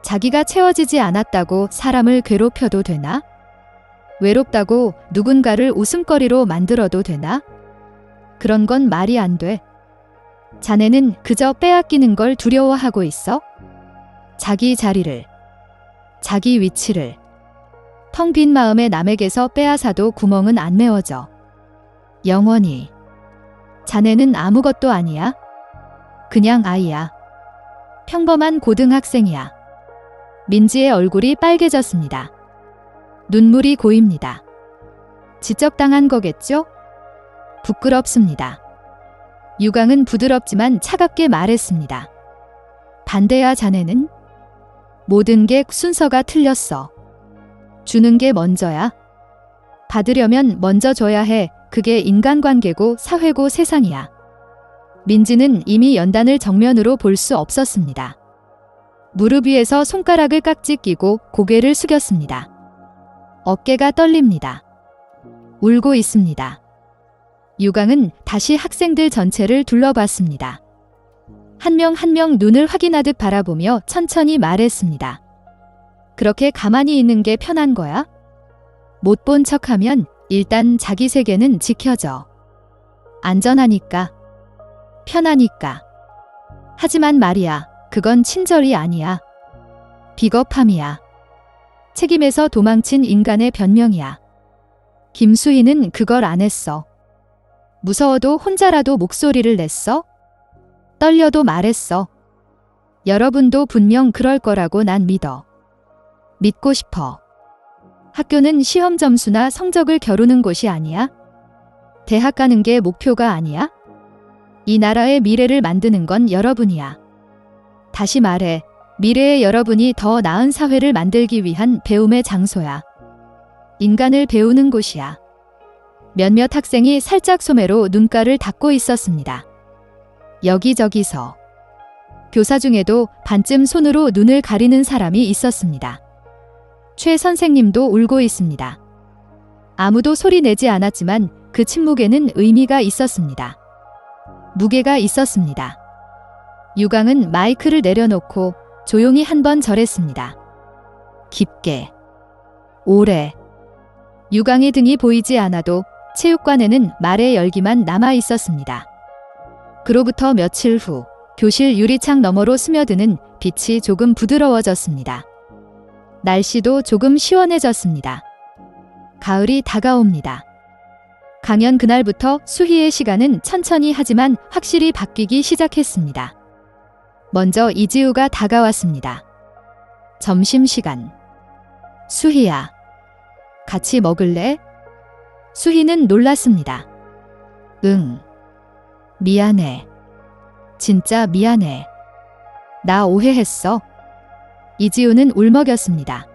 자기가 채워지지 않았다고 사람을 괴롭혀도 되나? 외롭다고 누군가를 웃음거리로 만들어도 되나? 그런 건 말이 안 돼. 자네는 그저 빼앗기는 걸 두려워하고 있어? 자기 자리를, 자기 위치를. 텅 빈 마음에 남에게서 빼앗아도 구멍은 안 메워져. 영원히. 자네는 아무것도 아니야. 그냥 아이야. 평범한 고등학생이야. 민지의 얼굴이 빨개졌습니다. 눈물이 고입니다. 지적당한 거겠죠? 부끄럽습니다. 유강은 부드럽지만 차갑게 말했습니다. 반대야 자네는? 모든 게 순서가 틀렸어. 주는 게 먼저야. 받으려면 먼저 줘야 해. 그게 인간관계고 사회고 세상이야. 민지는 이미 연단을 정면으로 볼 수 없었습니다. 무릎 위에서 손가락을 깍지 끼고 고개를 숙였습니다. 어깨가 떨립니다. 울고 있습니다. 유강은 다시 학생들 전체를 둘러봤습니다. 한 명 한 명 눈을 확인하듯 바라보며 천천히 말했습니다. 그렇게 가만히 있는 게 편한 거야? 못 본 척하면 일단 자기 세계는 지켜져. 안전하니까. 편하니까. 하지만 말이야, 그건 친절이 아니야. 비겁함이야. 책임에서 도망친 인간의 변명이야. 김수희는 그걸 안 했어. 무서워도 혼자라도 목소리를 냈어? 떨려도 말했어. 여러분도 분명 그럴 거라고 난 믿어. 믿고 싶어. 학교는 시험 점수나 성적을 겨루는 곳이 아니야? 대학 가는 게 목표가 아니야? 이 나라의 미래를 만드는 건 여러분이야. 다시 말해, 미래의 여러분이 더 나은 사회를 만들기 위한 배움의 장소야. 인간을 배우는 곳이야. 몇몇 학생이 살짝 소매로 눈가를 닫고 있었습니다. 여기저기서. 교사 중에도 반쯤 손으로 눈을 가리는 사람이 있었습니다. 최 선생님도 울고 있습니다. 아무도 소리 내지 않았지만 그 침묵에는 의미가 있었습니다. 무게가 있었습니다. 유강은 마이크를 내려놓고 조용히 한 번 절했습니다. 깊게. 오래. 유강의 등이 보이지 않아도 체육관에는 말의 열기만 남아 있었습니다. 그로부터 며칠 후 교실 유리창 너머로 스며드는 빛이 조금 부드러워졌습니다. 날씨도 조금 시원해졌습니다. 가을이 다가옵니다. 강연 그날부터 수희의 시간은 천천히 하지만 확실히 바뀌기 시작했습니다. 먼저 이지우가 다가왔습니다. 점심시간. 수희야. 같이 먹을래? 수희는 놀랐습니다. 응. 미안해. 진짜 미안해. 나 오해했어. 이지우는 울먹였습니다.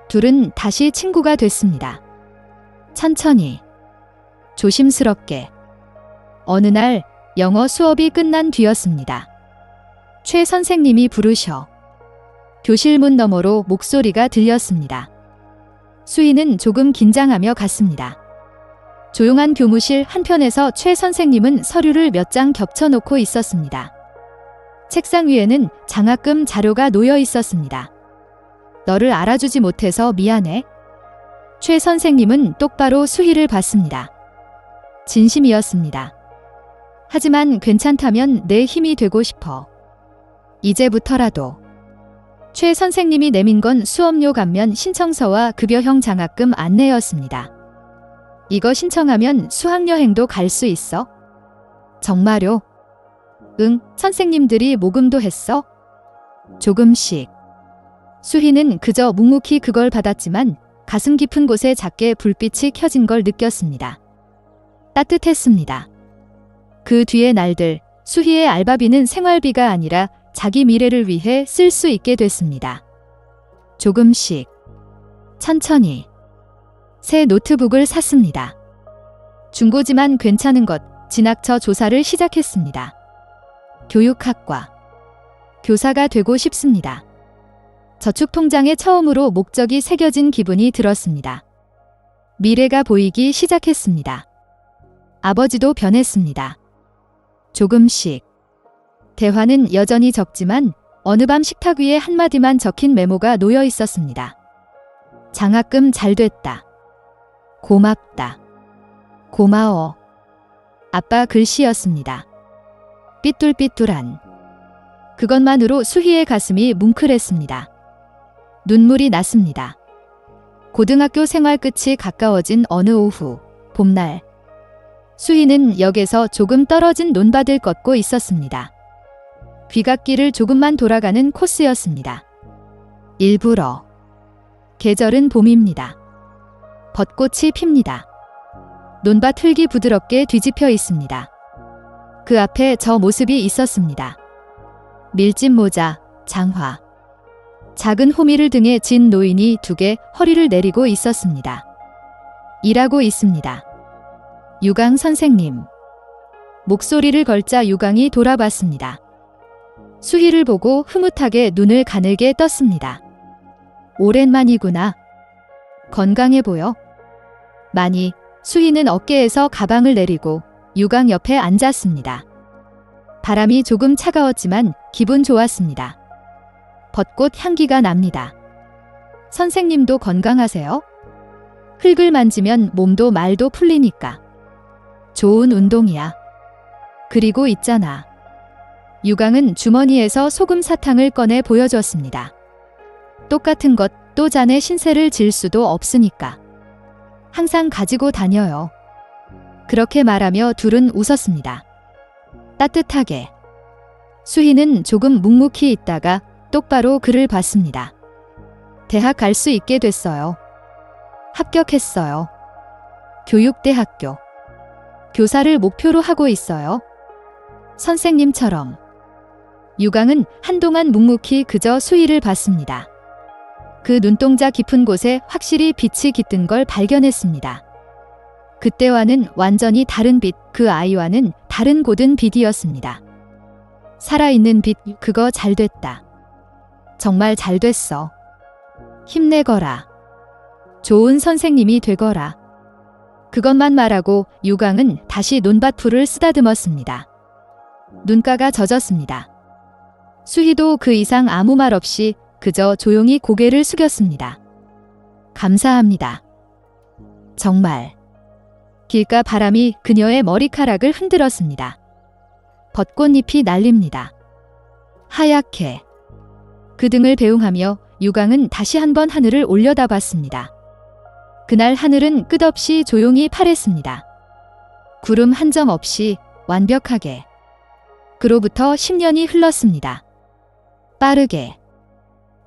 둘은 다시 친구가 됐습니다. 천천히. 조심스럽게. 어느 날 영어 수업이 끝난 뒤였습니다. 최 선생님이 부르셔. 교실 문 너머로 목소리가 들렸습니다. 수희는 조금 긴장하며 갔습니다. 조용한 교무실 한편에서 최 선생님은 서류를 몇 장 겹쳐놓고 있었습니다. 책상 위에는 장학금 자료가 놓여 있었습니다. 너를 알아주지 못해서 미안해. 최 선생님은 똑바로 수희를 봤습니다. 진심이었습니다. 하지만 괜찮다면 내 힘이 되고 싶어. 이제부터라도. 최 선생님이 내민 건 수업료 감면 신청서와 급여형 장학금 안내였습니다. 이거 신청하면 수학여행도 갈 수 있어? 정말요? 응, 선생님들이 모금도 했어? 조금씩. 수희는 그저 묵묵히 그걸 받았지만 가슴 깊은 곳에 작게 불빛이 켜진 걸 느꼈습니다. 따뜻했습니다. 그 뒤의 날들, 수희의 알바비는 생활비가 아니라 자기 미래를 위해 쓸 수 있게 됐습니다. 조금씩, 천천히. 새 노트북을 샀습니다. 중고지만 괜찮은 것, 진학처 조사를 시작했습니다. 교육학과. 교사가 되고 싶습니다. 저축통장에 처음으로 목적이 새겨진 기분이 들었습니다. 미래가 보이기 시작했습니다. 아버지도 변했습니다. 조금씩. 대화는 여전히 적지만 어느 밤 식탁 위에 한마디만 적힌 메모가 놓여 있었습니다. 장학금 잘 됐다. 고맙다. 고마워. 아빠 글씨였습니다. 삐뚤삐뚤한. 그것만으로 수희의 가슴이 뭉클했습니다. 눈물이 났습니다. 고등학교 생활 끝이 가까워진 어느 오후, 봄날. 수희는 역에서 조금 떨어진 논밭을 걷고 있었습니다. 귀갓길을 조금만 돌아가는 코스였습니다. 일부러. 계절은 봄입니다. 벚꽃이 핍니다. 논밭 흙이 부드럽게 뒤집혀 있습니다. 그 앞에 저 모습이 있었습니다. 밀짚 모자, 장화. 작은 호미를 등에 진 노인이 2개 허리를 내리고 있었습니다. 일하고 있습니다. 유강 선생님. 목소리를 걸자 유강이 돌아봤습니다. 수희를 보고 흐뭇하게 눈을 가늘게 떴습니다. 오랜만이구나. 건강해 보여. 많이. 수희는 어깨에서 가방을 내리고 유강 옆에 앉았습니다. 바람이 조금 차가웠지만 기분 좋았습니다. 벚꽃 향기가 납니다. 선생님도 건강하세요? 흙을 만지면 몸도 말도 풀리니까. 좋은 운동이야. 그리고 있잖아. 유강은 주머니에서 소금 사탕을 꺼내 보여줬습니다. 똑같은 것 또 잔에 신세를 질 수도 없으니까. 항상 가지고 다녀요. 그렇게 말하며 둘은 웃었습니다. 따뜻하게. 수희는 조금 묵묵히 있다가 똑바로 그를 봤습니다. 대학 갈 수 있게 됐어요. 합격했어요. 교육대학교. 교사를 목표로 하고 있어요. 선생님처럼. 유강은 한동안 묵묵히 그저 수희를 봤습니다. 그 눈동자 깊은 곳에 확실히 빛이 깃든 걸 발견했습니다. 그때와는 완전히 다른 빛, 그 아이와는 다른 고든 빛이었습니다. 살아있는 빛, 그거 잘 됐다. 정말 잘 됐어. 힘내거라. 좋은 선생님이 되거라. 그것만 말하고 유강은 다시 논밭 풀을 쓰다듬었습니다. 눈가가 젖었습니다. 수희도 그 이상 아무 말 없이 그저 조용히 고개를 숙였습니다. 감사합니다. 정말. 길가 바람이 그녀의 머리카락을 흔들었습니다. 벚꽃잎이 날립니다. 하얗게. 그 등을 배웅하며 유강은 다시 한번 하늘을 올려다봤습니다. 그날 하늘은 끝없이 조용히 파랬습니다. 구름 한 점 없이 완벽하게. 그로부터 10년이 흘렀습니다. 빠르게.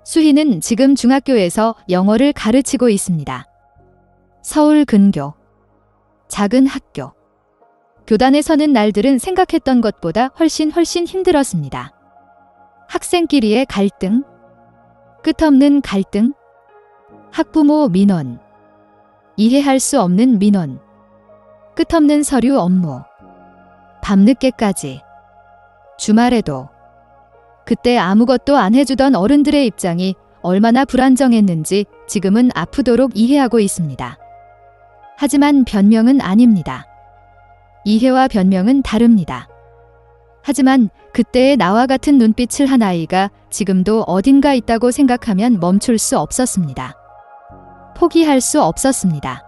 수희는 지금 중학교에서 영어를 가르치고 있습니다. 서울 근교. 작은 학교. 교단에 서는 날들은 생각했던 것보다 훨씬 힘들었습니다. 학생끼리의 갈등. 끝없는 갈등. 학부모 민원. 이해할 수 없는 민원. 끝없는 서류 업무. 밤늦게까지. 주말에도. 그때 아무것도 안 해주던 어른들의 입장이 얼마나 불안정했는지 지금은 아프도록 이해하고 있습니다. 하지만 변명은 아닙니다. 이해와 변명은 다릅니다. 하지만 그때의 나와 같은 눈빛을 한 아이가 지금도 어딘가 있다고 생각하면 멈출 수 없었습니다. 포기할 수 없었습니다.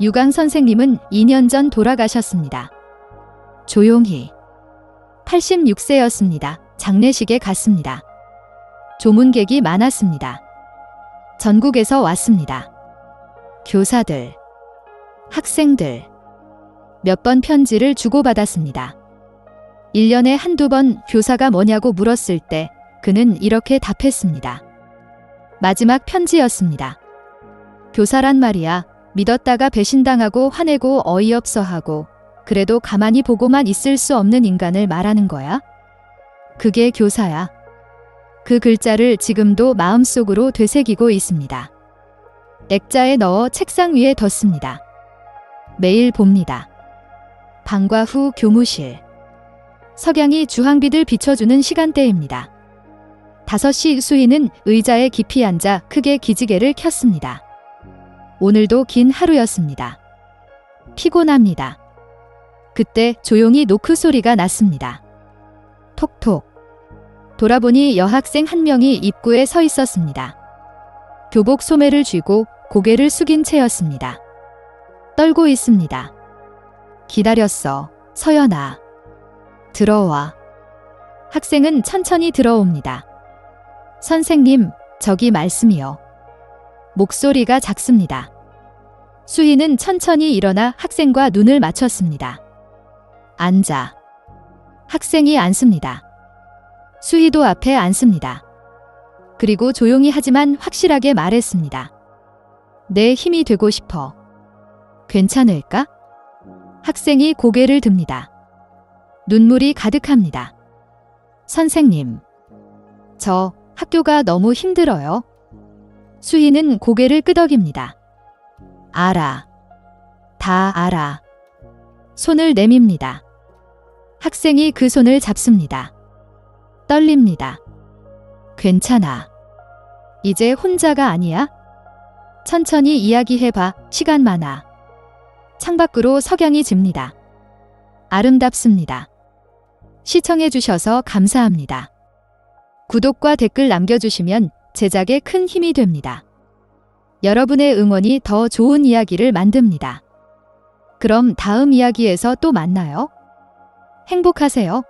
유강 선생님은 2년 전 돌아가셨습니다. 조용히. 86세였습니다. 장례식에 갔습니다. 조문객이 많았습니다. 전국에서 왔습니다. 교사들, 학생들, 몇 번 편지를 주고받았습니다. 1년에 한두 번 교사가 뭐냐고 물었을 때 그는 이렇게 답했습니다. 마지막 편지였습니다. 교사란 말이야. 믿었다가 배신당하고 화내고 어이없어 하고 그래도 가만히 보고만 있을 수 없는 인간을 말하는 거야? 그게 교사야. 그 글자를 지금도 마음속으로 되새기고 있습니다. 액자에 넣어 책상 위에 뒀습니다. 매일 봅니다. 방과 후 교무실. 석양이 주황빛을 비춰주는 시간대입니다. 5시 수희는 의자에 깊이 앉아 크게 기지개를 켰습니다. 오늘도 긴 하루였습니다. 피곤합니다. 그때 조용히 노크 소리가 났습니다. 톡톡. 돌아보니 여학생 한 명이 입구에 서 있었습니다. 교복 소매를 쥐고 고개를 숙인 채였습니다. 떨고 있습니다. 기다렸어, 서연아. 들어와. 학생은 천천히 들어옵니다. 선생님, 저기 말씀이요. 목소리가 작습니다. 수희는 천천히 일어나 학생과 눈을 맞췄습니다. 앉아. 학생이 앉습니다. 수희도 앞에 앉습니다. 그리고 조용히 하지만 확실하게 말했습니다. 내 힘이 되고 싶어. 괜찮을까? 학생이 고개를 듭니다. 눈물이 가득합니다. 선생님, 저 학교가 너무 힘들어요. 수희는 고개를 끄덕입니다. 알아. 다 알아. 손을 내밉니다. 학생이 그 손을 잡습니다. 떨립니다. 괜찮아. 이제 혼자가 아니야? 천천히 이야기해봐. 시간 많아. 창밖으로 석양이 집니다. 아름답습니다. 시청해주셔서 감사합니다. 구독과 댓글 남겨주시면 제작에 큰 힘이 됩니다. 여러분의 응원이 더 좋은 이야기를 만듭니다. 그럼 다음 이야기에서 또 만나요. 행복하세요.